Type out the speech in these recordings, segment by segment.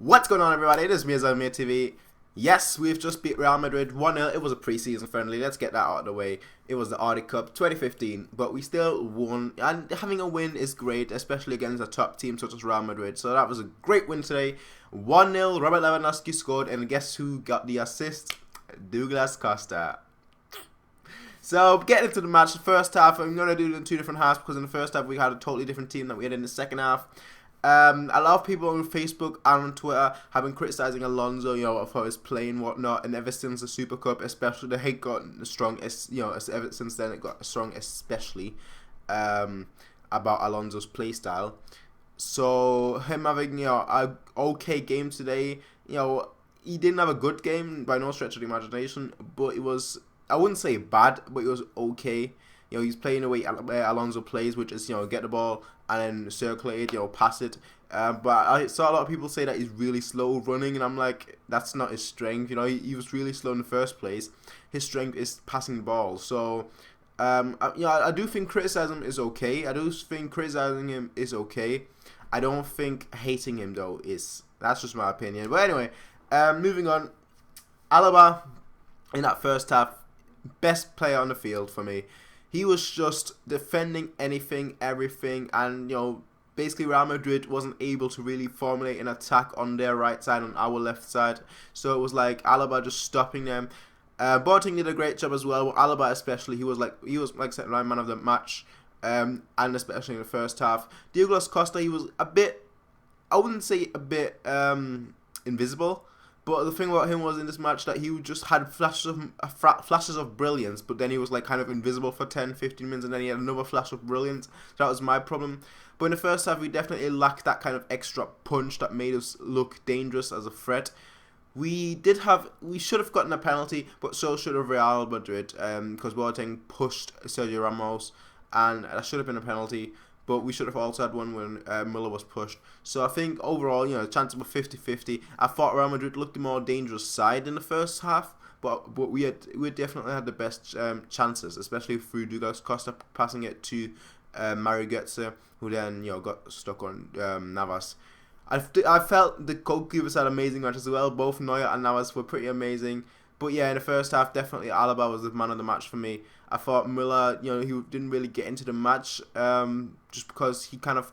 What's going on, everybody? It is me, Azamir TV. Yes, we've just beat Real Madrid 1-0. It was a pre-season friendly. Let's get that out of the way. It was the Audi Cup 2015, but we still won. And having a win is great, especially against a top team such as Real Madrid. So that was a great win today. 1-0. Robert Lewandowski scored, and guess who got the assist? Douglas Costa. So, getting into the match, the first half, I'm going to do it in two different halves because in the first half we had a totally different team than we had in the second half. A lot of people on Facebook and on Twitter have been criticizing Alonso, of how he's playing and whatnot, and ever since the Super Cup, especially, the hate got strong, ever since then it got strong, especially about Alonso's play style. So, him having, a okay game today, he didn't have a good game by no stretch of the imagination, but it was, I wouldn't say bad, but it was okay. He's playing the way Alonso plays, which is, get the ball and then circulate it, pass it. But I saw a lot of people say that he's really slow running, and I'm like, that's not his strength. He was really slow in the first place. His strength is passing the ball. So, I do think criticizing is okay. I do think criticizing him is okay. I don't think hating him, though, is. That's just my opinion. But anyway, moving on. Alaba, in that first half, best player on the field for me. He was just defending anything, everything, and, basically Real Madrid wasn't able to really formulate an attack on their right side, on our left side. So it was like Alaba just stopping them. Boateng did a great job as well. Alaba especially, he was like second line man of the match, and especially in the first half. Douglas Costa, he was a bit, I wouldn't say a bit invisible. But the thing about him was in this match that he just had flashes of brilliance, but then he was like kind of invisible for 10-15 minutes, and then he had another flash of brilliance. So that was my problem. But in the first half, we definitely lacked that kind of extra punch that made us look dangerous as a threat. We should have gotten a penalty, but so should have Real Madrid, because Boateng pushed Sergio Ramos, and that should have been a penalty. But we should have also had one when Müller was pushed. So I think overall, the chances were 50-50. I thought Real Madrid looked the more dangerous side in the first half, but we definitely had the best chances, especially through Douglas Costa passing it to Mario Götze, who then got stuck on Navas. I felt the goalkeepers had amazing matches as well. Both Neuer and Navas were pretty amazing. But yeah, in the first half, definitely Alaba was the man of the match for me. I thought Müller, he didn't really get into the match just because he kind of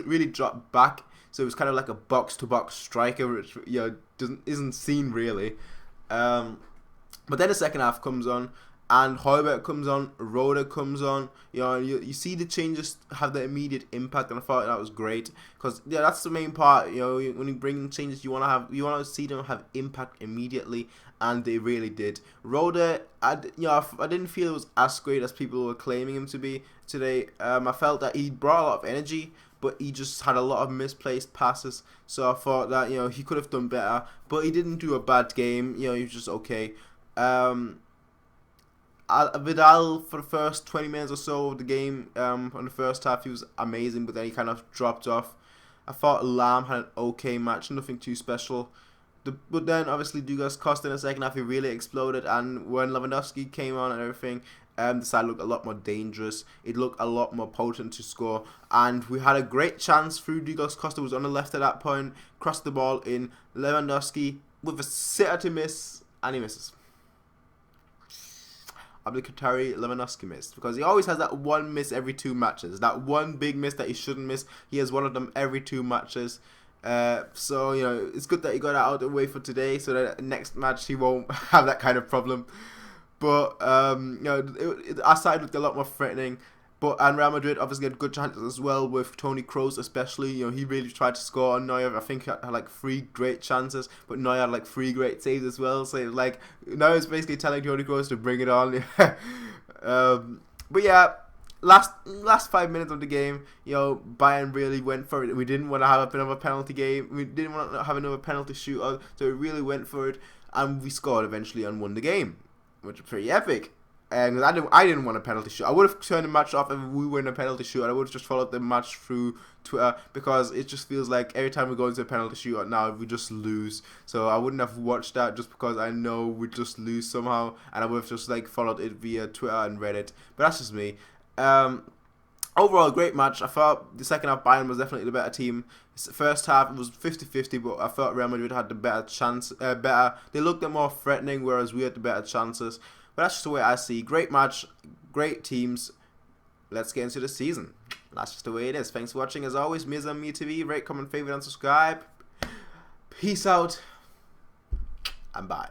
really dropped back. So it was kind of like a box-to-box striker, which isn't seen really. But then the second half comes on, and Højbjerg comes on, Roda comes on. You see the changes have the immediate impact, and I thought that was great because that's the main part. When you bring in changes, you want to see them have impact immediately, and they really did. Roda, I didn't feel it was as great as people were claiming him to be today. I felt that he brought a lot of energy, but he just had a lot of misplaced passes. So I thought that he could have done better, but he didn't do a bad game. He was just okay. Vidal, for the first 20 minutes or so of the game, on the first half, he was amazing, but then he kind of dropped off. I thought Lam had an okay match, nothing too special. But then, obviously, Douglas Costa in the second half, he really exploded, and when Lewandowski came on and everything, the side looked a lot more dangerous. It looked a lot more potent to score, and we had a great chance through Douglas Costa, was on the left at that point, crossed the ball in, Lewandowski with a sitter to miss, and he misses. Abdelkatari Lewandowski missed because he always has that one miss every 2 matches. That one big miss that he shouldn't miss. He has one of them every 2 matches. So it's good that he got out of the way for today, so that next match he won't have that kind of problem. But our side looked a lot more threatening. And Real Madrid obviously had good chances as well with Toni Kroos especially. He really tried to score on Neuer. I think he had like 3 great chances, but Neuer had like 3 great saves as well. So like Neuer's basically telling Toni Kroos to bring it on. But yeah, last 5 minutes of the game, Bayern really went for it. We didn't want to have another penalty game. We didn't want to have another penalty shootout. So we really went for it, and we scored eventually and won the game, which was pretty epic. And I didn't want a penalty shoot. I would have turned the match off if we were in a penalty shoot. I would have just followed the match through Twitter because it just feels like every time we go into a penalty shootout now, we just lose. So I wouldn't have watched that just because I know we just lose somehow, and I would have just like followed it via Twitter and Reddit. But that's just me. Overall, great match. I thought the second half Bayern was definitely the better team. First half it was 50-50, but I thought Real Madrid had the better chance. They looked more threatening, whereas we had the better chances. But that's just the way I see. Great match, great teams. Let's get into the season. That's just the way it is. Thanks for watching. As always, Miz on Me TV. Rate, comment, favorite, and subscribe. Peace out, and bye.